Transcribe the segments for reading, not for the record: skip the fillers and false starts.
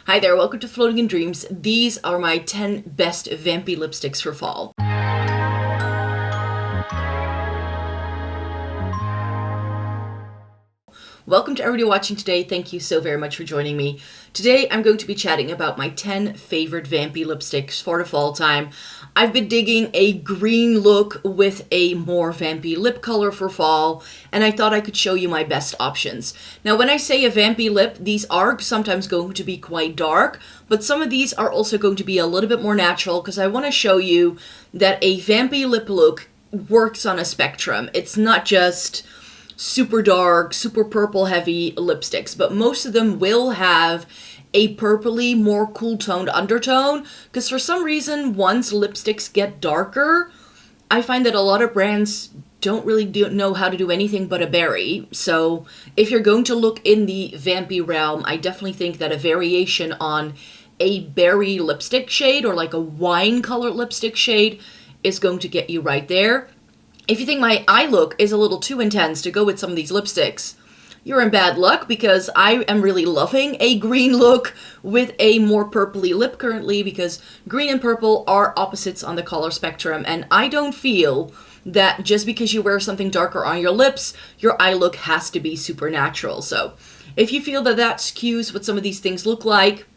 Hi there, welcome to Floating in Dreams. These are my 10 best vampy lipsticks for fall. Welcome to everybody watching today. Thank you so very much for joining me. Today I'm going to be chatting about my 10 favorite vampy lipsticks for the fall time. I've been digging a green look with a more vampy lip color for fall, and I thought I could show you my best options. Now when I say a vampy lip, these are sometimes going to be quite dark, but some of these are also going to be a little bit more natural because I want to show you that a vampy lip look works on a spectrum. It's not just super dark, super purple heavy lipsticks, but most of them will have a purpley, more cool toned undertone, because for some reason, once lipsticks get darker, I find that a lot of brands don't really know how to do anything but a berry. So if you're going to look in the vampy realm, I definitely think that a variation on a berry lipstick shade or like a wine colored lipstick shade is going to get you right there. If you think my eye look is a little too intense to go with some of these lipsticks, you're in bad luck because I am really loving a green look with a more purpley lip currently, because green and purple are opposites on the color spectrum, and I don't feel that just because you wear something darker on your lips, your eye look has to be super natural. So if you feel that that skews what some of these things look like,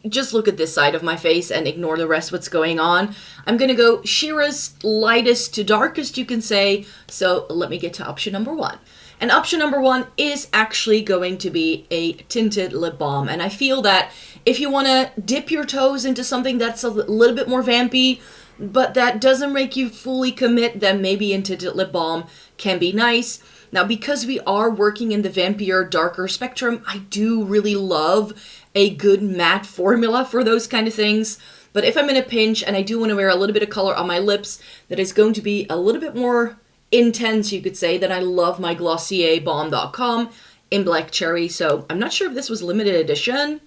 just look at this side of my face and ignore the rest of what's going on. I'm going to go sheerest, lightest to darkest you can say. So let me get to option number one. And option number one is actually going to be a tinted lip balm. And I feel that if you want to dip your toes into something that's a little bit more vampy, but that doesn't make you fully commit, then maybe a tinted lip balm can be nice. Now, because we are working in the vampier, darker spectrum, I do really love a good matte formula for those kind of things. But if I'm in a pinch and I do want to wear a little bit of color on my lips that is going to be a little bit more intense, you could say, then I love my Glossier Balm.com in Black Cherry. So I'm not sure if this was limited edition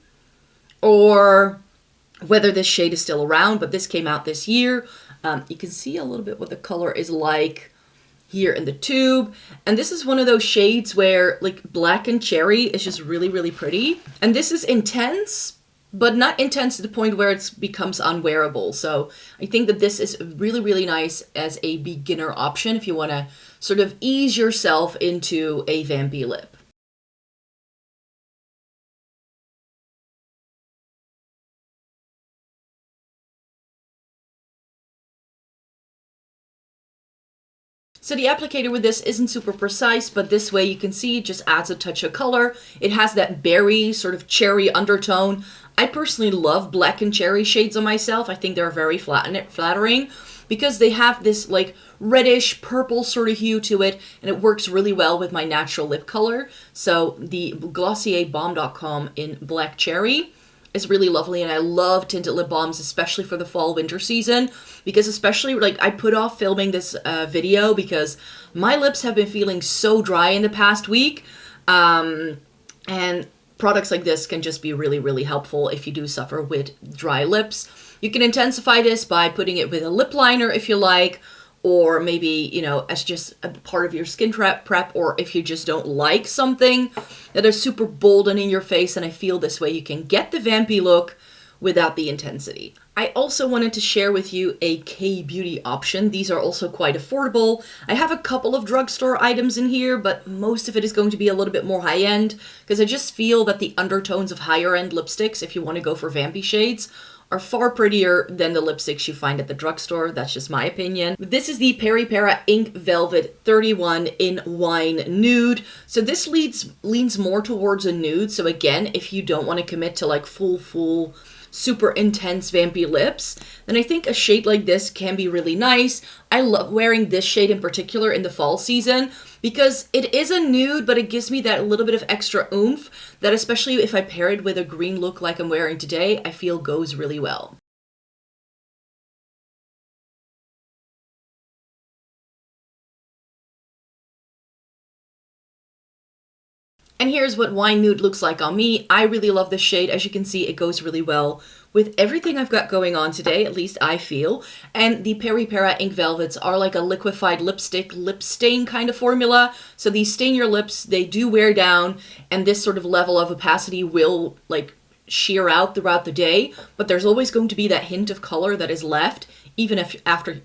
or whether this shade is still around, but this came out this year. You can see a little bit what the color is like here in the tube, and this is one of those shades where like black and cherry is just really, really pretty, and this is intense, but not intense to the point where it becomes unwearable. So I think that this is really, really nice as a beginner option if you want to sort of ease yourself into a vampy lip. So the applicator with this isn't super precise, but this way you can see it just adds a touch of color. It has that berry sort of cherry undertone. I personally love black and cherry shades on myself. I think they're very flattering because they have this like reddish purple sort of hue to it, and it works really well with my natural lip color. So the Glossier Balm.com in Black Cherry is really lovely, and I love tinted lip balms, especially for the fall winter season, because especially like I put off filming this video because my lips have been feeling so dry in the past week, and products like this can just be really, really helpful if you do suffer with dry lips. You can intensify this by putting it with a lip liner if you like, or maybe, you know, as just a part of your skin prep, or if you just don't like something that is super bold and in your face, and I feel this way you can get the vampy look without the intensity. I also wanted to share with you a K-beauty option. These are also quite affordable. I have a couple of drugstore items in here, but most of it is going to be a little bit more high-end, because I just feel that the undertones of higher-end lipsticks, if you want to go for vampy shades, are far prettier than the lipsticks you find at the drugstore. That's just my opinion. This is the Peripera Ink Velvet 31 in Wine Nude. So this leans more towards a nude. So again, if you don't want to commit to like full super intense vampy lips, then I think a shade like this can be really nice. I love wearing this shade in particular in the fall season because it is a nude, but it gives me that little bit of extra oomph that, especially if I pair it with a green look like I'm wearing today, I feel goes really well. And here's what Wine Nude looks like on me. I really love this shade. As you can see, it goes really well with everything I've got going on today, at least I feel. And the Peripera Ink Velvets are like a liquefied lipstick, lip stain kind of formula. So these stain your lips, they do wear down, and this sort of level of opacity will like sheer out throughout the day, but there's always going to be that hint of color that is left even after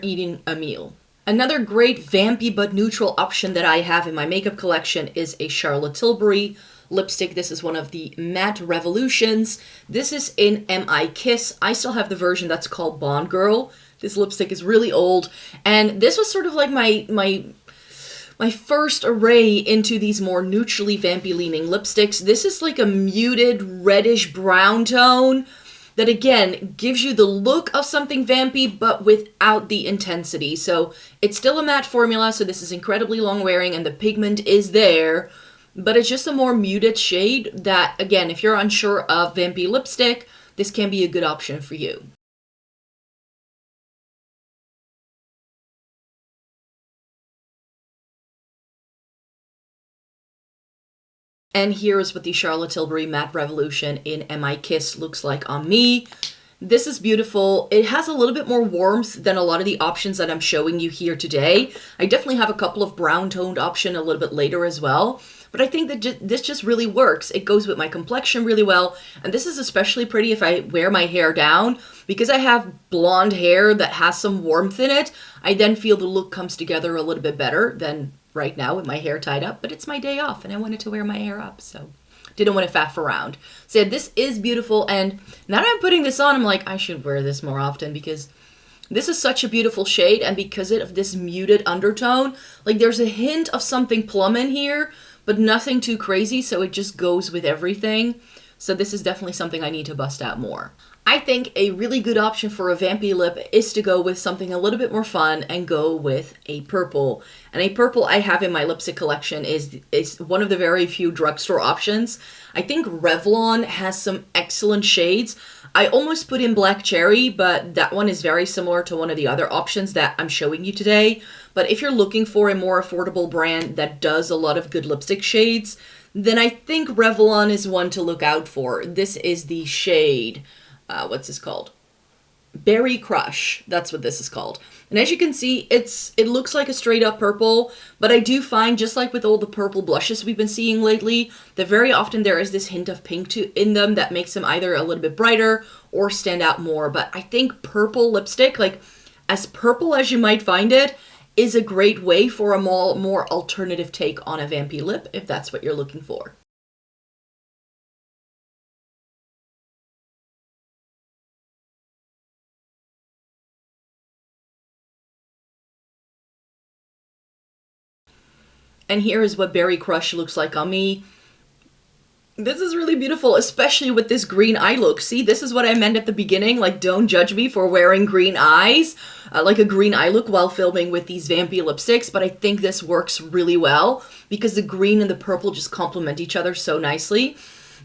eating a meal. Another great vampy but neutral option that I have in my makeup collection is a Charlotte Tilbury lipstick. This is one of the Matte Revolutions. This is in MI Kiss. I still have the version that's called Bond Girl. This lipstick is really old, and this was sort of like my first array into these more neutrally vampy leaning lipsticks. This is like a muted reddish brown tone that again gives you the look of something vampy but without the intensity. So it's still a matte formula, so this is incredibly long wearing and the pigment is there, but it's just a more muted shade that, again, if you're unsure of vampy lipstick, this can be a good option for you. And here is what the Charlotte Tilbury Matte Revolution in MI Kiss looks like on me. This is beautiful. It has a little bit more warmth than a lot of the options that I'm showing you here today. I definitely have a couple of brown toned options a little bit later as well. But I think that this just really works. It goes with my complexion really well. And this is especially pretty if I wear my hair down. Because I have blonde hair that has some warmth in it, I then feel the look comes together a little bit better than right now with my hair tied up. But it's my day off and I wanted to wear my hair up, so didn't want to faff around. So yeah, this is beautiful, and now that I'm putting this on, I'm like, I should wear this more often because this is such a beautiful shade, and because of this muted undertone, like there's a hint of something plum in here, but nothing too crazy, so it just goes with everything. So this is definitely something I need to bust out more. I think a really good option for a vampy lip is to go with something a little bit more fun and go with a purple. And a purple I have in my lipstick collection is one of the very few drugstore options. I think Revlon has some excellent shades. I almost put in Black Cherry, but that one is very similar to one of the other options that I'm showing you today. But if you're looking for a more affordable brand that does a lot of good lipstick shades, then I think Revlon is one to look out for. This is the shade... what's this called? Berry Crush. That's what this is called. And as you can see, it looks like a straight up purple, but I do find, just like with all the purple blushes we've been seeing lately, that very often there is this hint of pink in them that makes them either a little bit brighter or stand out more. But I think purple lipstick, like as purple as you might find it, is a great way for a more alternative take on a vampy lip, if that's what you're looking for. And here is what Berry Crush looks like on me. This is really beautiful, especially with this green eye look. See, this is what I meant at the beginning. Like, don't judge me for wearing green eyes, like a green eye look while filming with these vampy lipsticks. But I think this works really well because the green and the purple just complement each other so nicely.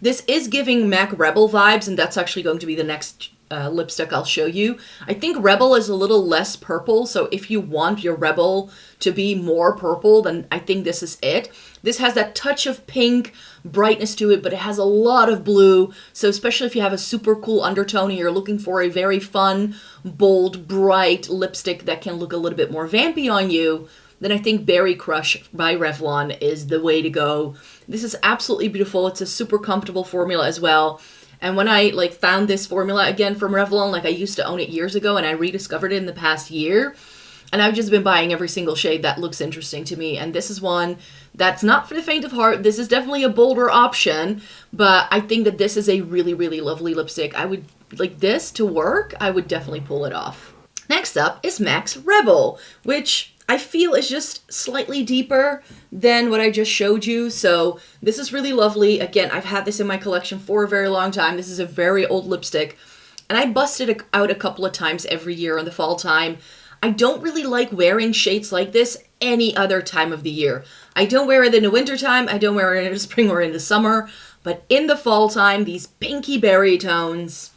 This is giving MAC Rebel vibes, and that's actually going to be the next lipstick I'll show you. I think Rebel is a little less purple, so if you want your Rebel to be more purple, then I think this is it. This has that touch of pink brightness to it, but it has a lot of blue, so especially if you have a super cool undertone and you're looking for a very fun, bold, bright lipstick that can look a little bit more vampy on you, then I think Berry Crush by Revlon is the way to go. This is absolutely beautiful. It's a super comfortable formula as well. And when I found this formula again from Revlon, I used to own it years ago and I rediscovered it in the past year. And I've just been buying every single shade that looks interesting to me. And this is one that's not for the faint of heart. This is definitely a bolder option, but I think that this is a really, really lovely lipstick. I would like this to work. I would definitely pull it off. Next up is MAC's Rebel, which I feel is just slightly deeper than what I just showed you. So this is really lovely. Again, I've had this in my collection for a very long time. This is a very old lipstick, and I bust it out a couple of times every year in the fall time. I don't really like wearing shades like this any other time of the year. I don't wear it in the winter time. I don't wear it in the spring or in the summer. But in the fall time, these pinky berry tones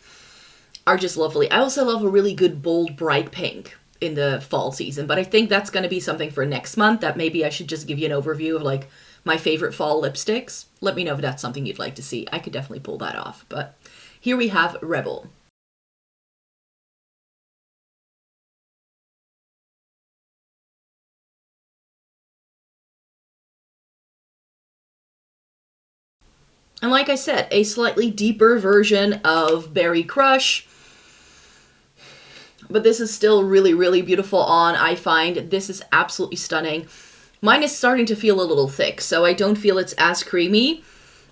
are just lovely. I also love a really good bold bright pink in the fall season, but I think that's going to be something for next month that maybe I should just give you an overview of my favorite fall lipsticks. Let me know if that's something you'd like to see. I could definitely pull that off, but here we have Rebel. And like I said, a slightly deeper version of Berry Crush. But this is still really, really beautiful on, I find. This is absolutely stunning. Mine is starting to feel a little thick, so I don't feel it's as creamy.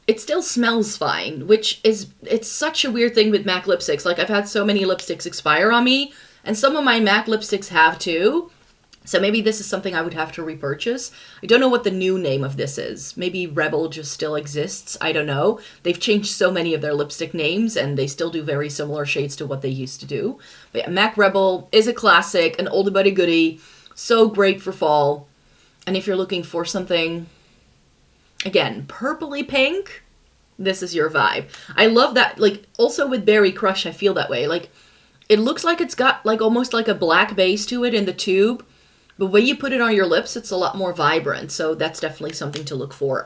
It still smells fine, which is, it's such a weird thing with MAC lipsticks. Like, I've had so many lipsticks expire on me, and some of my MAC lipsticks have too. So maybe this is something I would have to repurchase. I don't know what the new name of this is. Maybe Rebel just still exists. I don't know. They've changed so many of their lipstick names, and they still do very similar shades to what they used to do. But yeah, MAC Rebel is a classic, an oldie but a goodie. So great for fall. And if you're looking for something, again, purpley pink, this is your vibe. I love that. Like, also with Berry Crush, I feel that way. Like, it looks like it's got like almost like a black base to it in the tube. But when you put it on your lips, it's a lot more vibrant. So that's definitely something to look for.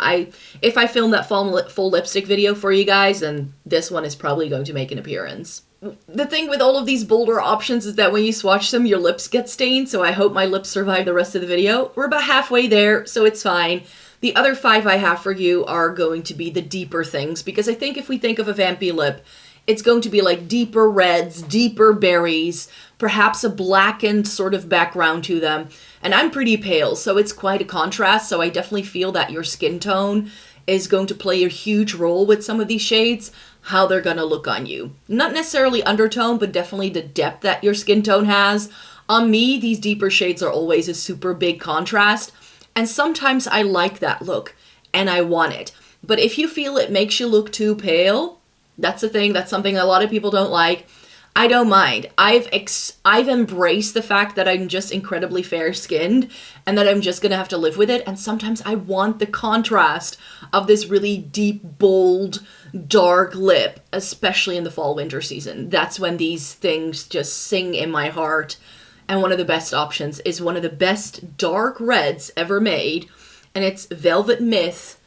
If I film that full lipstick video for you guys, then this one is probably going to make an appearance. The thing with all of these bolder options is that when you swatch them, your lips get stained. So I hope my lips survive the rest of the video. We're about halfway there, so it's fine. The other 5 I have for you are going to be the deeper things. Because I think if we think of a vampy lip, it's going to be like deeper reds, deeper berries, perhaps a blackened sort of background to them. And I'm pretty pale, so it's quite a contrast. So I definitely feel that your skin tone is going to play a huge role with some of these shades, how they're going to look on you. Not necessarily undertone, but definitely the depth that your skin tone has. On me, these deeper shades are always a super big contrast. And sometimes I like that look, and I want it. But if you feel it makes you look too pale, that's the thing. That's something a lot of people don't like. I don't mind. I've embraced the fact that I'm just incredibly fair-skinned and that I'm just going to have to live with it. And sometimes I want the contrast of this really deep, bold, dark lip, especially in the fall-winter season. That's when these things just sing in my heart. And one of the best options is one of the best dark reds ever made. And it's Velvet Myth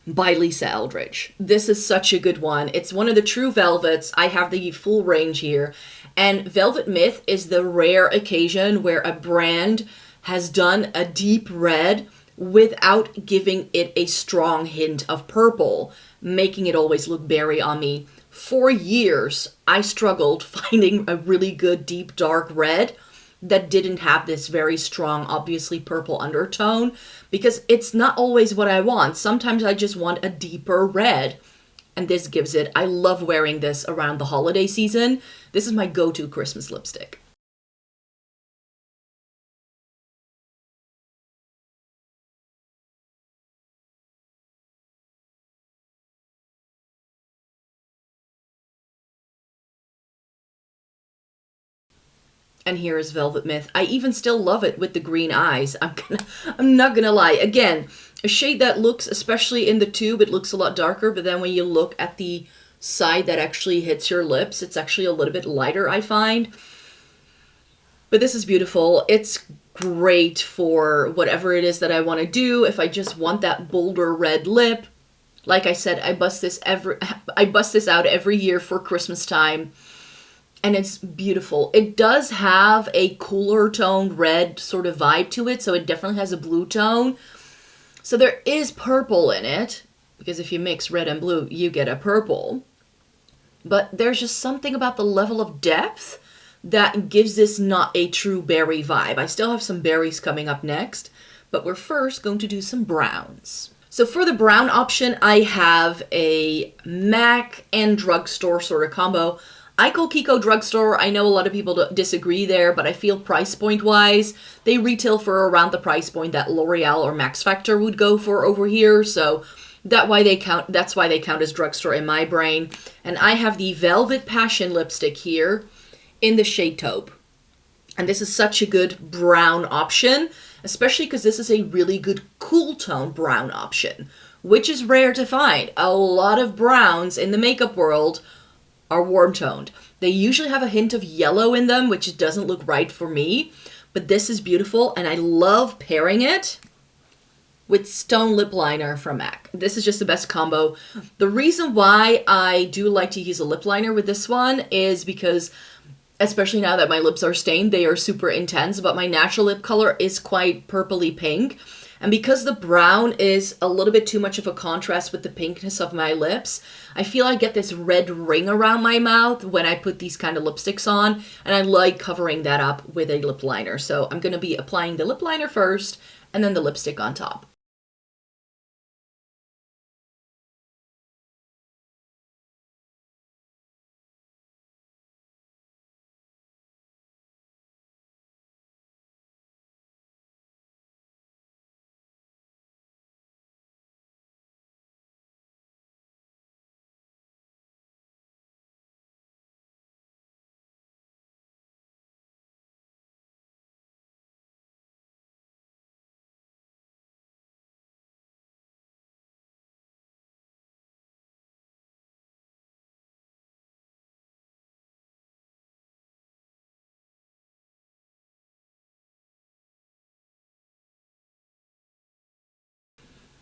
by Lisa Eldridge. This is such a good one. It's one of the true velvets. I have the full range here. And Velvet Myth is the rare occasion where a brand has done a deep red without giving it a strong hint of purple, making it always look berry on me. For years, I struggled finding a really good deep dark red that didn't have this very strong, obviously purple undertone, because it's not always what I want. Sometimes I just want a deeper red, and this gives it. I love wearing this around the holiday season. This is my go-to Christmas lipstick. And here is Velvet Myth. I even still love it with the green eyes. I'm not gonna lie. Again, a shade that looks, especially in the tube, it looks a lot darker, but then when you look at the side that actually hits your lips, it's actually a little bit lighter, I find. But this is beautiful. It's great for whatever it is that I want to do. If I just want that bolder red lip, like I said, I bust this out every year for Christmas time. And it's beautiful. It does have a cooler toned red sort of vibe to it, so it definitely has a blue tone. So there is purple in it, because if you mix red and blue, you get a purple. But there's just something about the level of depth that gives this not a true berry vibe. I still have some berries coming up next, but we're first going to do some browns. So for the brown option, I have a MAC and drugstore sort of combo. I call Kiko drugstore. I know a lot of people disagree there, but I feel price point wise, they retail for around the price point that L'Oreal or Max Factor would go for over here. So that's why they count as drugstore in my brain. And I have the Velvet Passion lipstick here in the shade taupe. And this is such a good brown option, especially because this is a really good cool tone brown option, which is rare to find. A lot of browns in the makeup world are warm toned. They usually have a hint of yellow in them, which doesn't look right for me, but this is beautiful, and I love pairing it with Stone Lip Liner from MAC. This is just the best combo. The reason why I do like to use a lip liner with this one is because, especially now that my lips are stained, they are super intense, but my natural lip color is quite purpley pink. And because the brown is a little bit too much of a contrast with the pinkness of my lips, I feel I get this red ring around my mouth when I put these kind of lipsticks on, and I like covering that up with a lip liner. So I'm going to be applying the lip liner first and then the lipstick on top.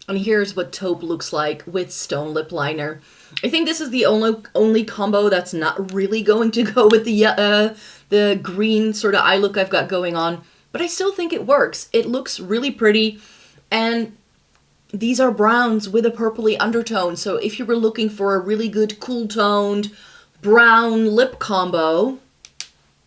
And here's what taupe looks like with stone lip liner. I think this is the only combo that's not really going to go with the green sort of eye look I've got going on, but I still think it works. It looks really pretty, and these are browns with a purpley undertone. So if you were looking for a really good cool toned brown lip combo,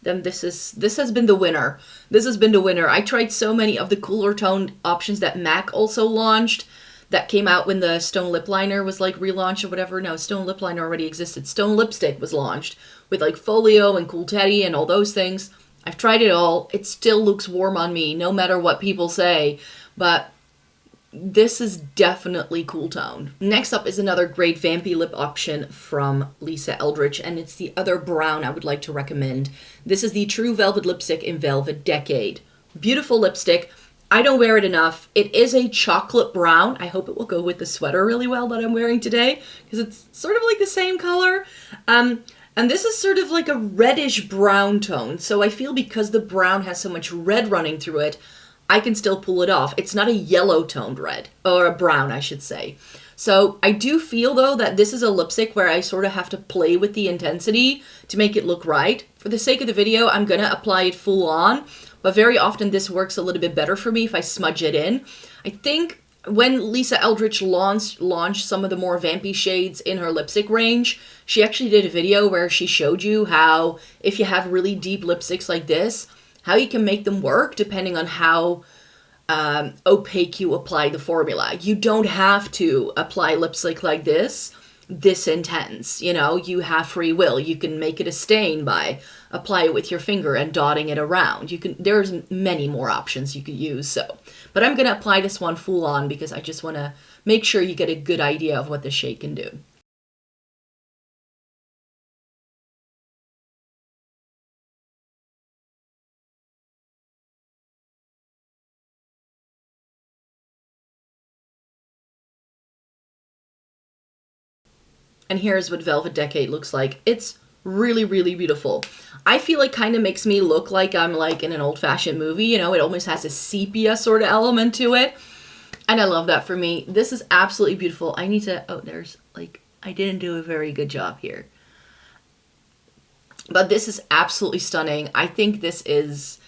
then this has been the winner. This has been the winner. I tried so many of the cooler toned options that MAC also launched, that came out when the stone lip liner was like relaunched or whatever. No, stone lip liner already existed. Stone lipstick was launched with like Folio and Cool Teddy and all those things. I've tried it all. It still looks warm on me, no matter what people say. But this is definitely cool toned. Next up is another great vampy lip option from Lisa Eldridge, and it's the other brown I would like to recommend. This is the True Velvet Lipstick in Velvet Decade. Beautiful lipstick. I don't wear it enough. It is a chocolate brown. I hope it will go with the sweater really well that I'm wearing today, because it's sort of like the same color. And this is sort of like a reddish brown tone. So I feel because the brown has so much red running through it, I can still pull it off. It's not a yellow toned red, or a brown, I should say. So I do feel though that this is a lipstick where I sort of have to play with the intensity to make it look right. For the sake of the video, I'm gonna apply it full on, but very often this works a little bit better for me if I smudge it in. I think when Lisa Eldridge launched some of the more vampy shades in her lipstick range, she actually did a video where she showed you how, if you have really deep lipsticks like this, how you can make them work depending on how opaque you apply the formula. You don't have to apply lipstick like this intense, you know, you have free will. You can make it a stain by apply it with your finger and dotting it around. There's many more options you could use. So, but I'm going to apply this one full on because I just want to make sure you get a good idea of what the shade can do. And here's what Velvet Decade looks like. It's really, really beautiful. I feel it kind of makes me look like I'm like in an old-fashioned movie, you know, it almost has a sepia sort of element to it. And I love that for me. This is absolutely beautiful. I need to, oh, there's like, I didn't do a very good job here. But this is absolutely stunning. I think this is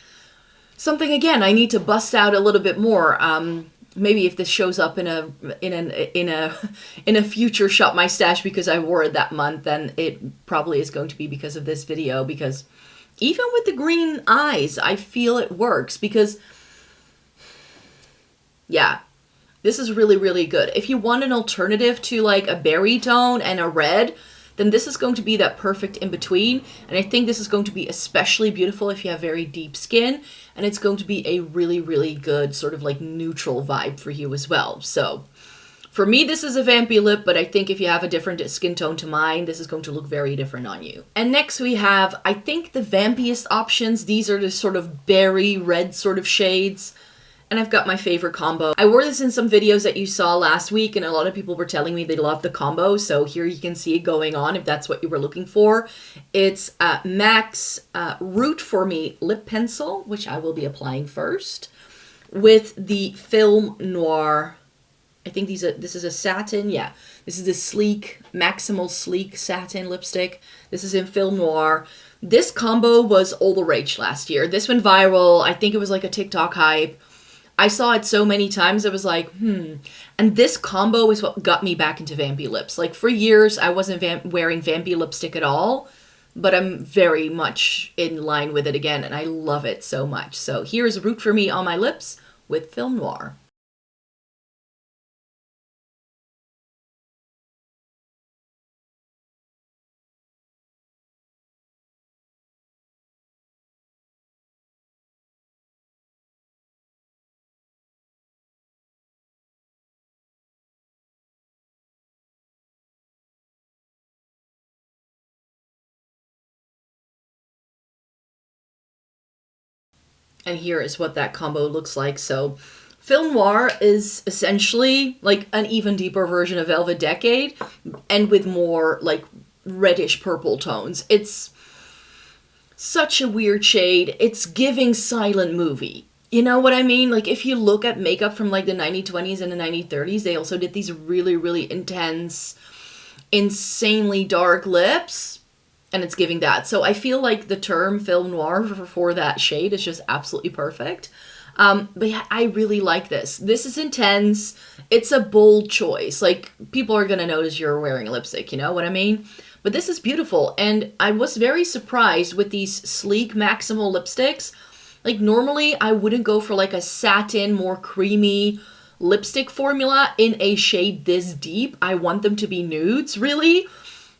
something, again, I need to bust out a little bit more. Maybe if this shows up in a future Shop My Stash because I wore it that month, then it probably is going to be because of this video. Because even with the green eyes, I feel it works. Because, yeah, this is really, really good. If you want an alternative to like a berry tone and a red, then this is going to be that perfect in between. And I think this is going to be especially beautiful if you have very deep skin. And it's going to be a really, really good sort of like neutral vibe for you as well. So for me, this is a vampy lip, but I think if you have a different skin tone to mine, this is going to look very different on you. And next we have, I think, the vampiest options. These are the sort of berry red sort of shades. And I've got my favorite combo. I wore this in some videos that you saw last week, and a lot of people were telling me they loved the combo. So here you can see it going on if that's what you were looking for. It's MAC's Root For Me lip pencil, which I will be applying first, with the Film Noir. I think this is a satin. Yeah, this is the sleek, Maximal Sleek satin lipstick. This is in Film Noir. This combo was all the rage last year. This went viral. I think it was like a TikTok hype. I saw it so many times, I was like, And this combo is what got me back into vampy lips. Like, for years, I wasn't wearing vampy lipstick at all, but I'm very much in line with it again, and I love it so much. So here's Root for Me on my lips with Film Noir. And here is what that combo looks like. So Film Noir is essentially like an even deeper version of Velvet Decade, and with more like reddish purple tones. It's such a weird shade. It's giving silent movie. You know what I mean? Like, if you look at makeup from like the 1920s and the 1930s, they also did these really, really intense, insanely dark lips, and it's giving that. So I feel like the term film noir for that shade is just absolutely perfect. But yeah, I really like this. This is intense. It's a bold choice. Like, people are gonna notice you're wearing lipstick, you know what I mean? But this is beautiful, and I was very surprised with these sleek Maximal lipsticks. Like, normally I wouldn't go for like a satin, more creamy lipstick formula in a shade this deep. I want them to be nudes, really.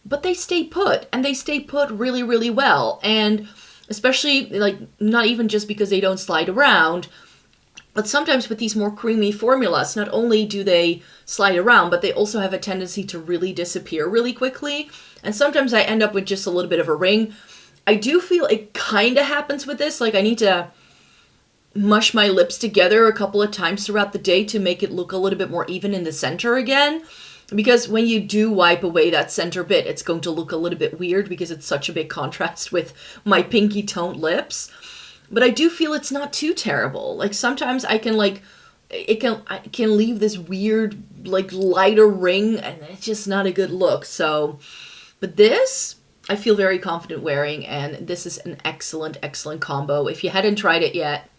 But they stay put, and they stay put really, really well. And especially, like, not even just because they don't slide around, but sometimes with these more creamy formulas, not only do they slide around, but they also have a tendency to really disappear really quickly. And sometimes I end up with just a little bit of a ring. I do feel it kind of happens with this. Like, I need to mush my lips together a couple of times throughout the day to make it look a little bit more even in the center again. Because when you do wipe away that center bit, it's going to look a little bit weird because it's such a big contrast with my pinky toned lips. But I do feel it's not too terrible. Like, sometimes I can I can leave this weird, like, lighter ring, and it's just not a good look. So, but this, I feel very confident wearing, and this is an excellent, excellent combo. If you hadn't tried it yet,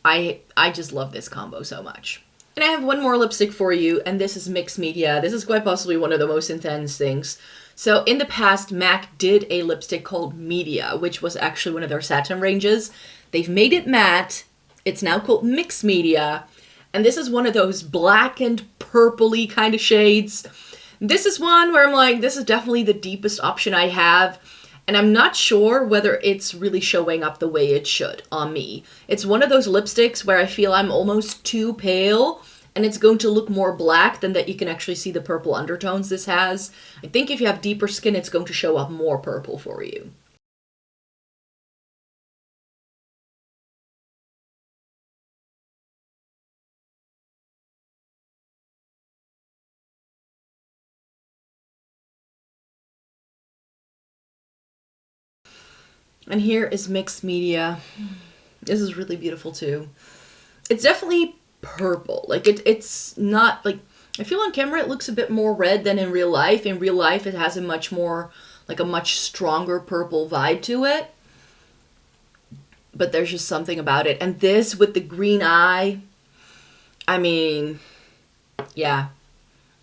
I just love this combo so much. And I have one more lipstick for you, and this is Mixed Media. This is quite possibly one of the most intense things. So in the past, MAC did a lipstick called Media, which was actually one of their satin ranges. They've made it matte. It's now called Mixed Media. And this is one of those black and purpley kind of shades. This is one where I'm like, this is definitely the deepest option I have. And I'm not sure whether it's really showing up the way it should on me. It's one of those lipsticks where I feel I'm almost too pale, and it's going to look more black than that you can actually see the purple undertones this has. I think if you have deeper skin, it's going to show up more purple for you. And here is Mixed Media. This is really beautiful too. It's definitely purple. Like, it's not like, I feel on camera it looks a bit more red than in real life. In real life it has a much more, like a much stronger purple vibe to it. But there's just something about it. And this with the green eye, I mean, yeah.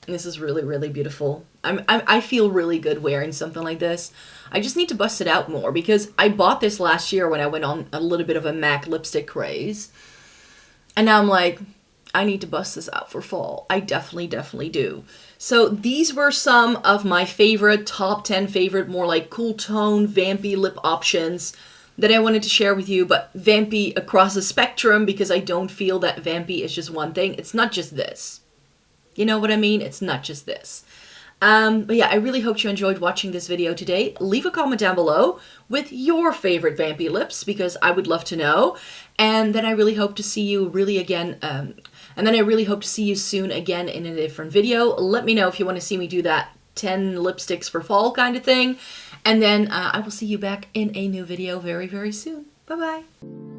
This is really, really beautiful. I feel really good wearing something like this. I just need to bust it out more because I bought this last year when I went on a little bit of a MAC lipstick craze. And now I'm like, I need to bust this out for fall. I definitely, definitely do. So these were some of my favorite, top 10 favorite, more like cool tone, vampy lip options that I wanted to share with you. But vampy across the spectrum, because I don't feel that vampy is just one thing. It's not just this. You know what I mean? It's not just this. But yeah, I really hope you enjoyed watching this video today. Leave a comment down below with your favorite vampy lips, because I would love to know. And then I really hope to see you soon again in a different video. Let me know if you want to see me do that 10 lipsticks for fall kind of thing. And then I will see you back in a new video very, very soon. Bye-bye.